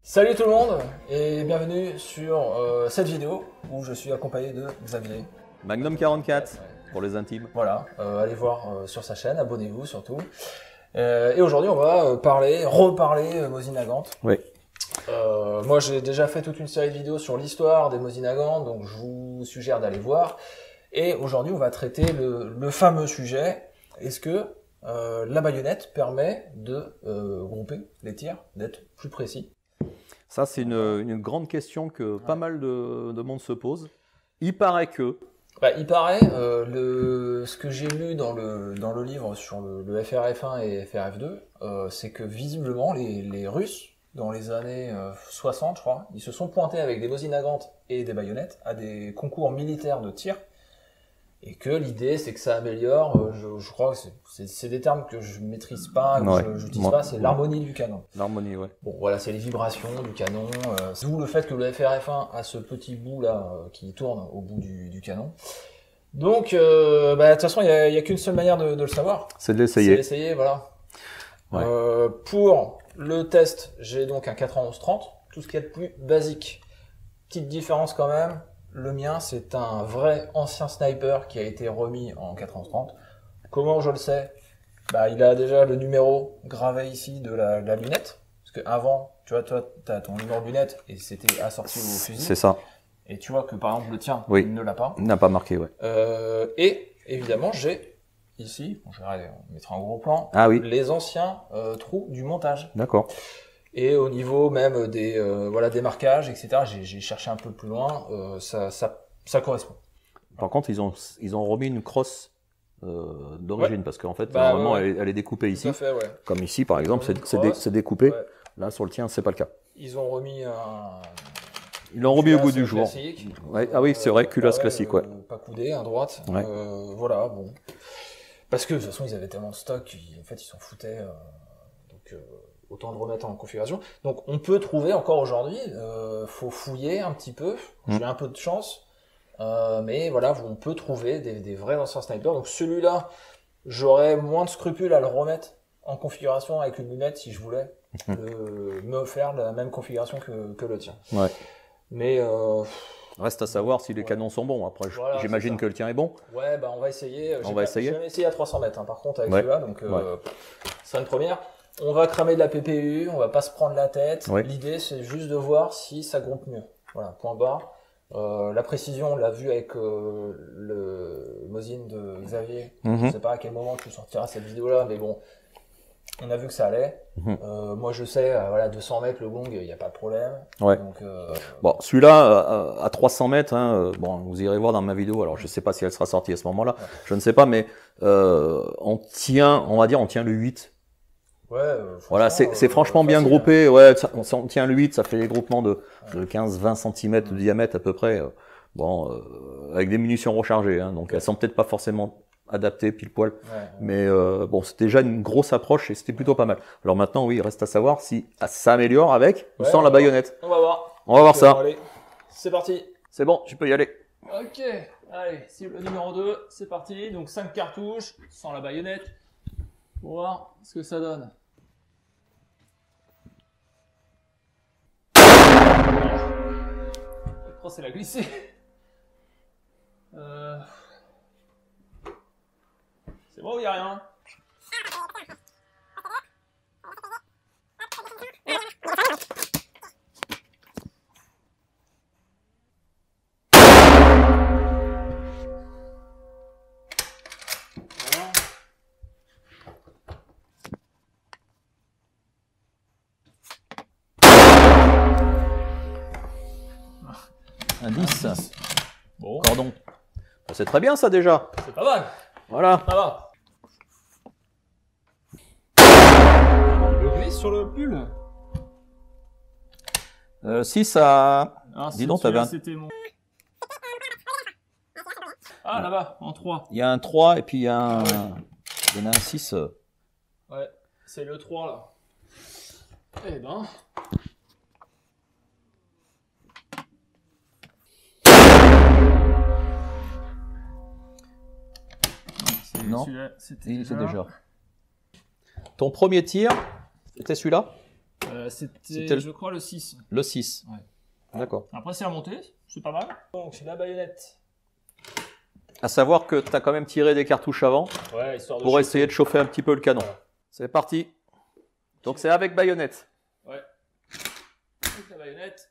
Salut tout le monde et bienvenue sur cette vidéo où je suis accompagné de Xavier. Magnum 44 pour les intimes. Voilà, allez voir sur sa chaîne, abonnez-vous surtout. Et aujourd'hui on va reparler Mosinagant. Oui. Moi j'ai déjà fait toute une série de vidéos sur l'histoire des Mosinagant, donc je vous suggère d'aller voir. Et aujourd'hui on va traiter le fameux sujet, est-ce que la baïonnette permet de grouper les tirs, d'être plus précis? Ça, c'est une grande question que pas mal de monde se pose. Il paraît que... Il paraît, ce que j'ai lu dans le livre sur le FRF1 et FRF2, c'est que visiblement les Russes, dans les années 60, je crois, ils se sont pointés avec des Mosinagant et des baïonnettes à des concours militaires de tir. Et que l'idée, c'est que ça améliore, je crois que c'est des termes que je maîtrise pas, que je n'utilise pas, c'est l'harmonie du canon. L'harmonie, ouais. Bon, voilà, c'est les vibrations du canon, d'où le fait que le FRF1 a ce petit bout là qui tourne au bout du canon. Donc, de toute façon, il y a qu'une seule manière de le savoir. C'est de l'essayer. C'est d'essayer, voilà. Ouais. Pour le test, j'ai donc un 411-30, tout ce qu'il y a de plus basique. Petite différence quand même. Le mien, c'est un vrai ancien sniper qui a été remis en 430. Comment je le sais? Il a déjà le numéro gravé ici de la lunette. Parce que avant, tu vois, toi, t'as ton numéro de lunette et c'était assorti au fusil. C'est ça. Et tu vois que par exemple le tien, oui. il ne l'a pas. Il n'a pas marqué, ouais. Et évidemment, j'ai ici, bon, on mettra un gros plan, les anciens trous du montage. D'accord. Et au niveau même des marquages, etc., j'ai cherché un peu plus loin, ça correspond. Par contre, ils ont remis une crosse d'origine, parce qu'en fait, normalement, elle est découpée ici. Tout à fait, ouais. Comme ici, par exemple, c'est découpé. Ouais. Là, sur le tien, c'est pas le cas. Ils ont remis Ils l'ont remis au goût du jour. Ouais. Ah oui, c'est vrai, culasse classique, ouais. Pas coudé, à droite. Ouais. Voilà, bon. Parce que de toute façon, ils avaient tellement de stock, en fait, ils s'en foutaient. Donc, autant le remettre en configuration. Donc, on peut trouver encore aujourd'hui. Faut fouiller un petit peu. J'ai un peu de chance. Mais voilà, on peut trouver des vrais anciens snipers. Donc, celui-là, j'aurais moins de scrupules à le remettre en configuration avec une lunette si je voulais me faire la même configuration que le tien. Ouais. Mais reste à savoir si les canons sont bons. Après, voilà, j'imagine que le tien est bon. Ouais, on va essayer. On va essayer. J'ai jamais essayé à 300 mètres, par contre, avec celui-là. Donc, c'est une première. On va cramer de la PPU, on va pas se prendre la tête. L'idée, c'est juste de voir si ça groupe mieux. Voilà, point barre. La précision, on l'a vu avec le Mosin de Xavier. Je sais pas à quel moment tu sortiras cette vidéo-là, mais bon, on a vu que ça allait. Moi, je sais, 200 mètres, le gong, il n'y a pas de problème. Ouais. Donc, bon, celui-là, à 300 mètres, bon, vous irez voir dans ma vidéo. Alors, je sais pas si elle sera sortie à ce moment-là. Ouais. Je ne sais pas, mais on tient le 8. Ouais, voilà, c'est franchement bien groupé. Ouais, on tient le 8, ça fait des groupements de 15-20 cm de diamètre à peu près. Avec des munitions rechargées, donc elles sont peut-être pas forcément adaptées pile poil, mais bon, c'était déjà une grosse approche et c'était plutôt pas mal. Alors maintenant, oui, il reste à savoir si ça améliore avec ou sans la baïonnette. On va voir. On va voir ça. Allez, c'est parti. C'est bon, tu peux y aller. Ok, allez, cible numéro 2, c'est parti. Donc 5 cartouches sans la baïonnette. Pour voir ce que ça donne. Le cross, elle a glissé. C'est bon ou il n'y a rien? Un 10. Bon. Cordon. C'est très bien ça déjà. C'est pas mal. Voilà. Ça va. Le glisse sur le pull. Si ça... Dis donc, t'avais un... Mon... Ah, là-bas, en 3. Il y a un 3 et puis il y a un... Il y en a un 6. Ouais, c'est le 3 là. Eh ben... Non, c'était déjà. Ton premier tir, c'était celui-là? C'était je crois, le 6. Le 6. Ouais. D'accord. Après, c'est la montée, c'est pas mal. Donc, c'est la baïonnette. À savoir que tu as quand même tiré des cartouches avant Ouais, histoire de pour essayer de chauffer un petit peu le canon. Voilà. C'est parti. Donc c'est avec baïonnette. Ouais. Avec la baïonnette.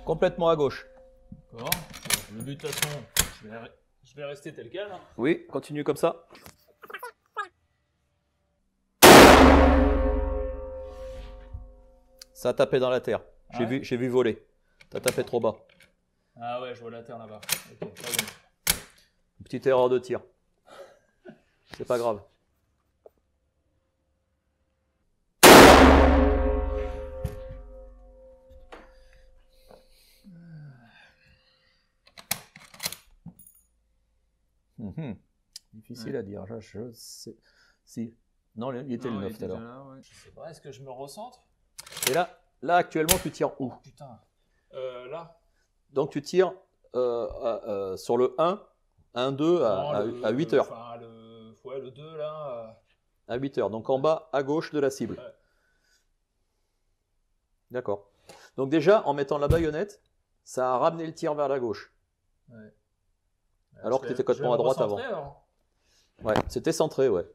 Complètement à gauche. D'accord. Le but, de toute façon, je vais rester tel quel. Hein. Oui, continue comme ça. Ça a tapé dans la terre. J'ai vu voler. T'as tapé trop bas. Ah ouais, je vois la terre là-bas. Ok, pas bon. Petite erreur de tir. C'est pas grave. Difficile à dire. Je sais. Si. Non, il était le 9 tout à l'heure. Ouais. Je sais pas, est-ce que je me recentre? Et là actuellement, tu tires où? Putain. Là. Donc tu tires sur le 1, 1, 2 à 8 heures. Enfin, le 2 là. À 8 heures. Donc en bas, à gauche de la cible. Ouais. D'accord. Donc déjà, en mettant la baïonnette, ça a ramené le tir vers la gauche. Ouais. Alors que tu étais complètement à droite avant. Alors. Ouais, c'était centré, ouais.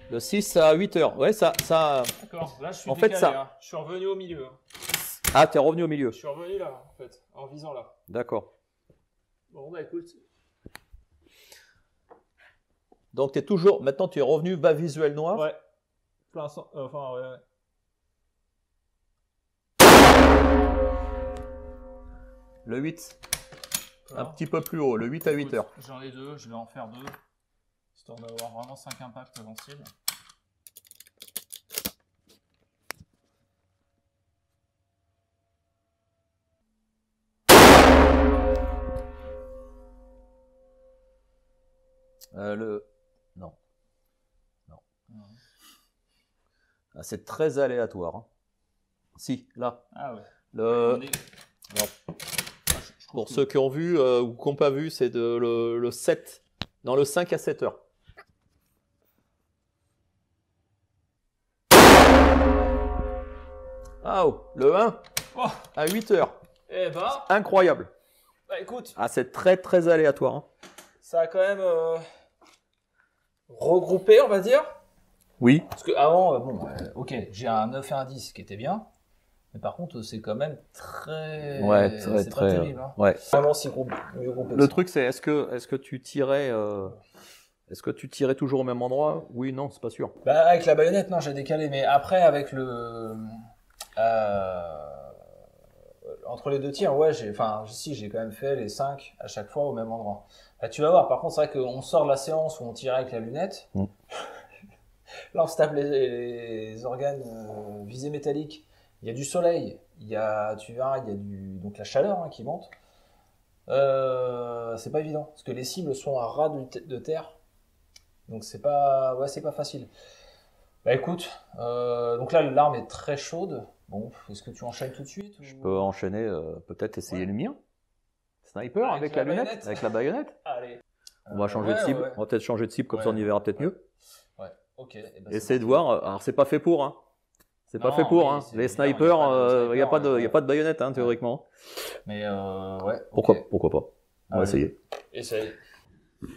Le 6 à 8 heures. Ouais, ça. D'accord, là je suis en décalé, fait, ça. Hein. Je suis revenu au milieu. Hein. Ah, t'es revenu au milieu. Je suis revenu là, en fait, en visant là. D'accord. Bon, bah écoute. Donc t'es toujours. Maintenant, tu es revenu bas visuel noir. Ouais. Plein sang. Enfin, ouais. Le 8. Voilà. Un petit peu plus haut. Le 8 à 8 heures. J'en ai 2, je vais en faire 2. Histoire d'avoir vraiment 5 impacts avant cible. Non. Ah, c'est très aléatoire. Hein. Si, là. Ah ouais. Alors, pour ceux qui ont vu ou qui n'ont pas vu, c'est le 7. Dans le 5 à 7 heures. Ah, oh, le 1 à 8 heures. Eh ben. Incroyable. Bah écoute. Ah, c'est très très aléatoire. Hein. Ça a quand même regroupé, on va dire. Oui. Parce que avant, ok, j'ai un 9 et un 10 qui était bien. Mais par contre, c'est quand même très. Ouais, c'est pas terrible. Hein. Ouais. Vraiment, c'est mieux groupé. Le truc, c'est est-ce que tu tirais. Est-ce que tu tirais toujours au même endroit? Oui, non, c'est pas sûr. Bah, avec la baïonnette, non, j'ai décalé. Mais après, avec entre les deux tirs, ouais, j'ai quand même fait les 5 à chaque fois au même endroit. Bah, tu vas voir, par contre, c'est vrai qu'on sort de la séance où on tirait avec la lunette. Là, on se tape les organes visés métalliques. Il y a du soleil, tu verras, il y a donc la chaleur qui monte. C'est pas évident, parce que les cibles sont à ras de terre. Donc c'est pas facile. Bah écoute, donc là l'arme est très chaude. Bon, est-ce que tu enchaînes tout de suite ou... Je peux enchaîner, peut-être essayer le mien. Sniper avec la lunette, avec la baïonnette. Allez. On va changer de cible. Ouais. On va peut-être changer de cible, comme ça on y verra peut-être mieux. Ouais, ok. Ben, essayez de voir. Alors c'est pas fait pour, hein. C'est pas fait pour, oui, hein. Les snipers, il n'y a pas de baïonnette, hein, théoriquement. Mais ouais. Pourquoi pas. On va essayer. Essaye.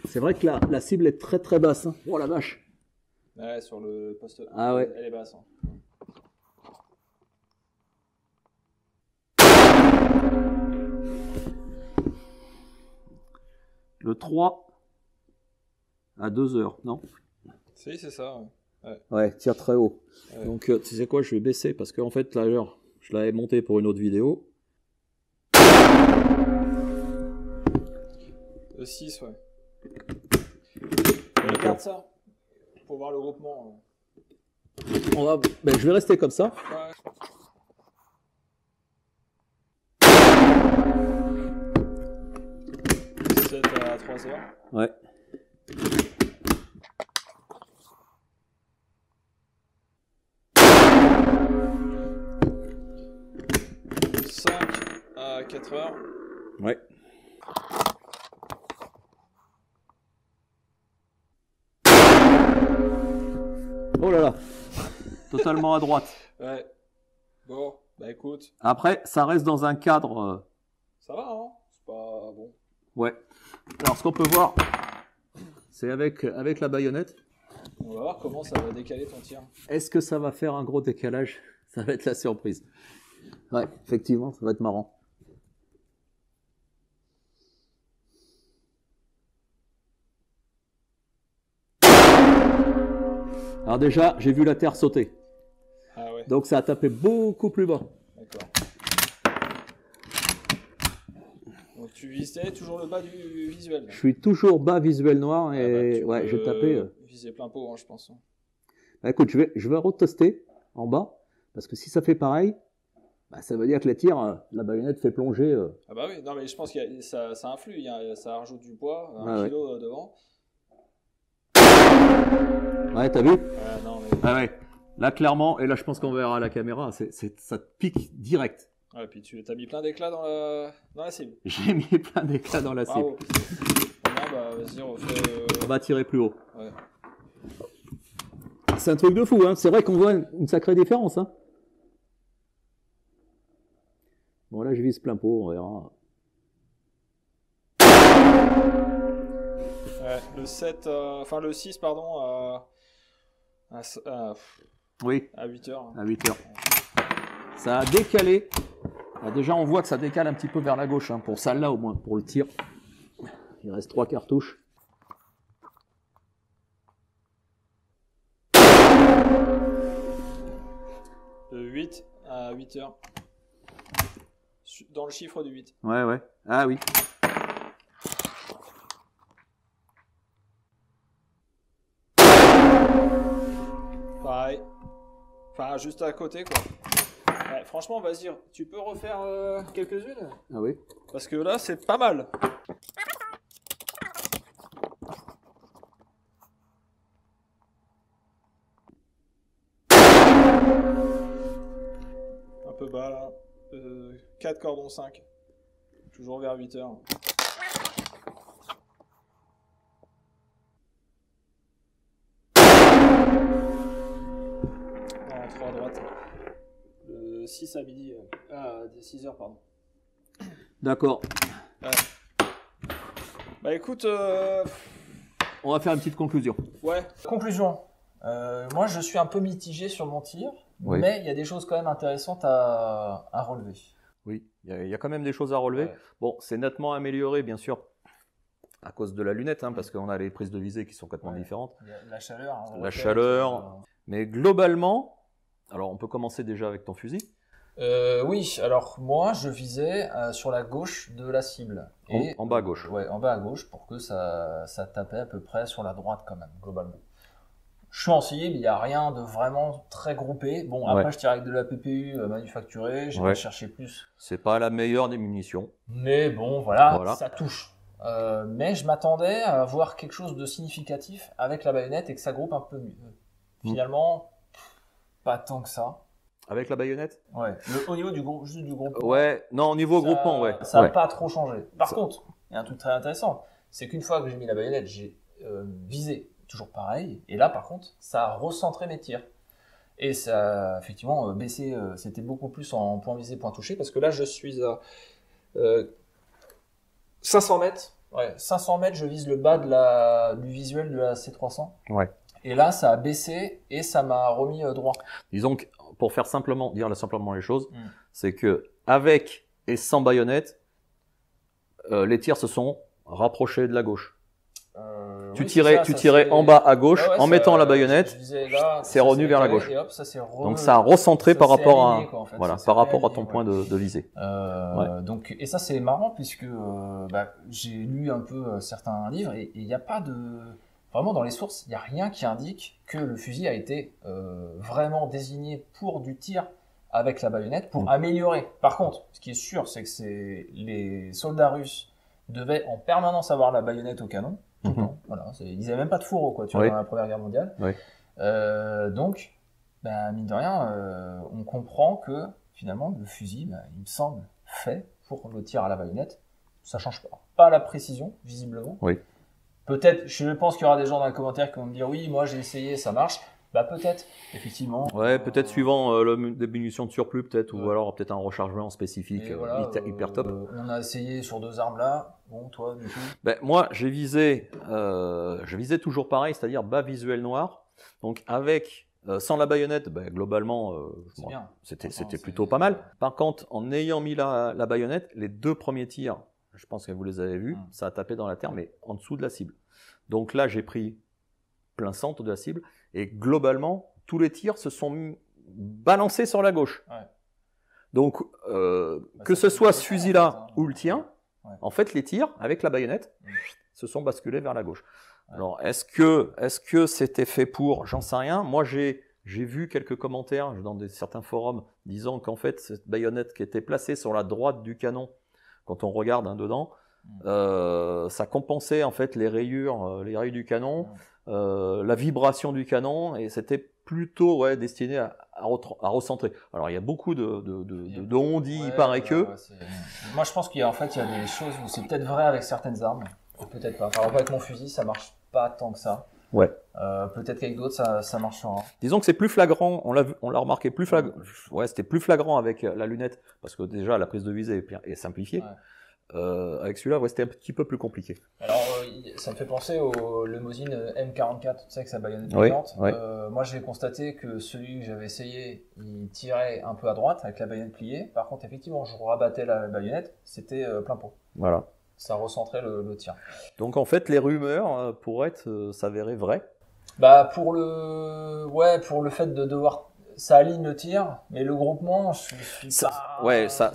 C'est vrai que la cible est très très basse. Hein. Oh la vache. Ouais, sur le poste. Ah ouais. Elle est basse. Hein. Le 3 à 2 heures, non? Si, c'est ça. Ouais, tire très haut. Ouais. Donc, tu sais quoi, je vais baisser parce qu'en fait, là, je l'avais monté pour une autre vidéo. Le 6, ouais. Regarde ça. Pour voir le groupement. Je vais rester comme ça. Ouais. À 3 heures. Ouais. 4 heures. Ouais. Oh là là, totalement à droite. Ouais. Bon, bah écoute. Après, ça reste dans un cadre. Ça va, hein? C'est pas bon. Ouais. Alors, ce qu'on peut voir, c'est avec la baïonnette. On va voir comment ça va décaler ton tir. Est-ce que ça va faire un gros décalage? Ça va être la surprise. Ouais, effectivement, ça va être marrant. Alors déjà, j'ai vu la terre sauter. Ah ouais. Donc ça a tapé beaucoup plus bas. D'accord. Donc tu visais toujours le bas du visuel. Je suis toujours bas visuel noir et tu ouais, peux j'ai tapé. Viser plein pot, hein, je pense. Bah, écoute, je vais retester en bas parce que si ça fait pareil, bah, ça veut dire que les tirs, la baïonnette fait plonger. Ah bah oui, non mais je pense que ça influe, ça rajoute du poids, un Ouais, kilo devant. Ouais, t'as vu? Non mais... Ah ouais. Là, clairement, et là, je pense qu'on verra à la caméra, ça te pique direct. Ouais, puis tu as mis plein d'éclats dans la cible. J'ai mis plein d'éclats dans la cible. Bravo. Bon, bah vas-y, on fait... On va tirer plus haut. Ouais. C'est un truc de fou, hein. C'est vrai qu'on voit une sacrée différence, hein. Bon, là, je vise plein pot, on verra. Ouais, le 7, enfin le 6, pardon, Oui, à 8 heures. à 8 heures. Ça a décalé. Alors déjà, on voit que ça décale un petit peu vers la gauche, hein, pour celle-là au moins, pour le tir. Il reste 3 cartouches. De 8 à 8 heures. Dans le chiffre du 8. Ouais, ouais. Ah oui. Pareil. Enfin, juste à côté, quoi. Ouais, franchement, vas-y, tu peux refaire quelques-unes? Ah oui. Parce que là, c'est pas mal. Un peu bas, là. 4 cordons 5. Toujours vers 8 heures. En 3 à droite. 6 à midi. 6 heures, pardon. D'accord. Ouais. Bah écoute, On va faire une petite conclusion. ouais. Conclusion. Moi, je suis un peu mitigé sur mon tir, Oui. mais il y a des choses quand même intéressantes à relever. Oui, il y a quand même des choses à relever. Ouais. Bon, c'est nettement amélioré, bien sûr, à cause de la lunette, hein, parce qu'on a les prises de visée qui sont complètement différentes. Il y a la chaleur. Hein, La chaleur. Mais globalement, alors on peut commencer déjà avec ton fusil. Oui, alors moi, je visais sur la gauche de la cible. Et, En bas à gauche. Ouais, en bas à gauche, pour que ça tapait à peu près sur la droite quand même, globalement. Je suis en cible, il n'y a rien de vraiment très groupé. Bon, après, Ouais. je tire avec de la PPU manufacturée, j'ai Ouais. pas cherché plus. C'est pas la meilleure des munitions. Mais bon, voilà, Voilà. ça touche. Mais je m'attendais à voir quelque chose de significatif avec la baïonnette et que ça groupe un peu mieux. Finalement, pas tant que ça. Avec la baïonnette? Ouais. Au niveau du groupe, juste du groupe. Ouais, non, au niveau groupement, ouais. Ça n'a Ouais. pas trop changé. Par contre, il y a un truc très intéressant, c'est qu'une fois que j'ai mis la baïonnette, j'ai visé toujours pareil, et là par contre, ça a recentré mes tirs. Et ça a effectivement baissé, c'était beaucoup plus en point visé, point touché, parce que là je suis à 500 mètres. Ouais, 500 mètres, je vise le bas du visuel de la C300. Ouais. Et là, ça a baissé et ça m'a remis droit. Disons que, pour faire simplement, dire simplement les choses, c'est que avec et sans baïonnette, les tirs se sont rapprochés de la gauche. Tu Oui, tirais, c'est ça, tirais en bas à gauche, Ouais, en mettant la baïonnette, je disais là, c'est ça revenu s'est vers la décalé, gauche. et hop, ça Donc ça a recentré ça par s'est rapport aligné, à, quoi, en fait. voilà, Ça par s'est rapport à aligné, ton ouais. point de visée. Donc, et ça c'est marrant puisque j'ai lu un peu certains livres et il n'y a pas de... Vraiment dans les sources, il n'y a rien qui indique que le fusil a été vraiment désigné pour du tir avec la baïonnette pour améliorer. Par contre, ce qui est sûr, c'est que les soldats russes devaient en permanence avoir la baïonnette au canon. Tout le temps. Voilà, ils n'avaient même pas de fourreau quoi, tu vois, dans la Première Guerre mondiale. Oui. Donc, mine de rien, on comprend que finalement le fusil, il me semble, fait pour le tir à la baïonnette. Ça change pas la précision, visiblement. Oui. Peut-être, je pense qu'il y aura des gens dans les commentaires qui vont me dire oui, moi j'ai essayé, ça marche. Bah peut-être, effectivement. Ouais, peut-être suivant des munitions de surplus, peut-être, ou alors peut-être un rechargement spécifique voilà, hyper top. On a essayé sur 2 armes là. Bon, toi, du coup. Ben, moi, je visais toujours pareil, c'est-à-dire bas visuel noir. Donc avec sans la baïonnette, ben, globalement, c'était plutôt pas mal. Par contre, en ayant mis la baïonnette, les 2 premiers tirs, je pense que vous les avez vus, ça a tapé dans la terre, mais en dessous de la cible. Donc là, j'ai pris plein centre de la cible, et globalement, tous les tirs se sont balancés sur la gauche. Ouais. Donc, que ce soit ce fusil-là ou le tien, en fait, les tirs, avec la baïonnette, se sont basculés vers la gauche. Ouais. Alors, est-ce que c'était fait pour? J'en sais rien. Moi, j'ai vu quelques commentaires dans certains forums disant qu'en fait, cette baïonnette qui était placée sur la droite du canon, quand on regarde dedans, ça compensait en fait les rayures du canon, la vibration du canon, et c'était plutôt destiné à recentrer. Alors il y a beaucoup de on-dit, il paraît que. Moi je pense qu'il y a des choses où c'est peut-être vrai avec certaines armes, peut-être pas. Par exemple avec mon fusil, ça marche pas tant que ça. Ouais. Peut-être qu'avec d'autres ça marchera. Disons que c'est plus flagrant, on l'a remarqué plus flagrant. Ouais, c'était plus flagrant avec la lunette, parce que déjà la prise de visée est simplifiée. Ouais. Avec celui-là, c'était un petit peu plus compliqué. Alors, ça me fait penser le Mosin M44, tu sais, avec sa baïonnette pliante. Oui. Moi, j'ai constaté que celui que j'avais essayé, il tirait un peu à droite avec la baïonnette pliée. Par contre, effectivement, je rabattais la baïonnette, c'était plein pot. Voilà. Ça recentrait le tir. Donc, en fait, les rumeurs pourraient s'avérer vraies. Bah, pour le fait de devoir. Ça aligne le tir, mais le groupement, ça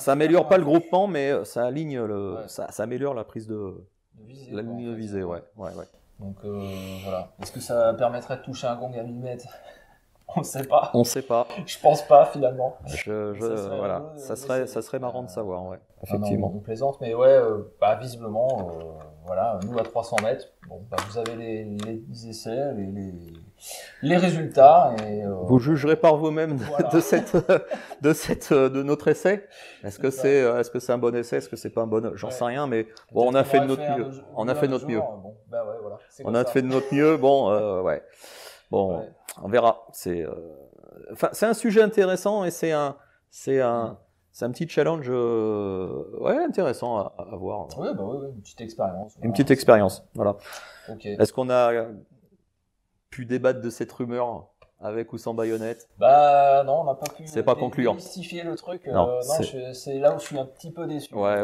améliore pas le groupement, mais ça aligne ça améliore la prise de visée, la ligne de visée, ouais. Donc voilà. Est-ce que ça permettrait de toucher un gong à 1000 mètres? On ne sait pas. On sait pas. Je pense pas finalement. Ça serait marrant de savoir, ouais. Effectivement. On plaisante, mais visiblement, nous à 300 mètres, vous avez les essais, les résultats. Et, vous jugerez par vous-même de notre essai. Est-ce que c'est un bon essai? Est-ce que c'est pas un bon? J'en sais rien, mais bon, on a fait de notre mieux. On a fait de notre mieux. On a fait de notre mieux. Bon, ouais. Bon, on verra. C'est un sujet intéressant et c'est un petit challenge intéressant à voir. Oui, une petite expérience. Une petite expérience, voilà. Okay. Est-ce qu'on a pu débattre de cette rumeur avec ou sans baïonnette? Non, on n'a pas pu. C'est pas concluant. Démystifier le truc. Non, c'est là où je suis un petit peu déçu. Ouais.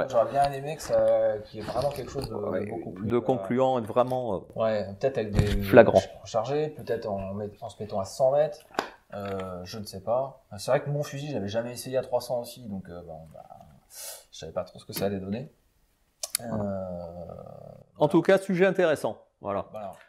J'aurais bien aimé qu'il y ait vraiment quelque chose de beaucoup plus concluant et vraiment. Peut-être avec des flagrant. Rechargés, peut-être en se mettant à 100 mètres. Je ne sais pas. C'est vrai que mon fusil, j'avais jamais essayé à 300 aussi, donc je savais pas trop ce que ça allait donner. En tout cas, sujet intéressant. Voilà.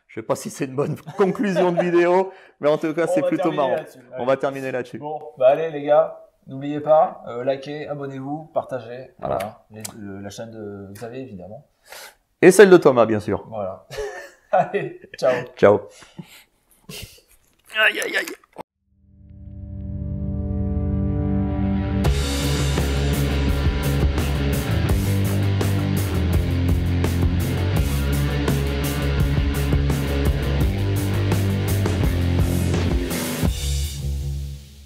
Je sais pas si c'est une bonne conclusion de vidéo, mais en tout cas, c'est plutôt marrant. On va terminer là-dessus. Bon, allez les gars, n'oubliez pas, likez, abonnez-vous, partagez. Voilà. La chaîne de Xavier, évidemment. Et celle de Thomas, bien sûr. Voilà. Allez, ciao. Ciao. Aïe, aïe, aïe.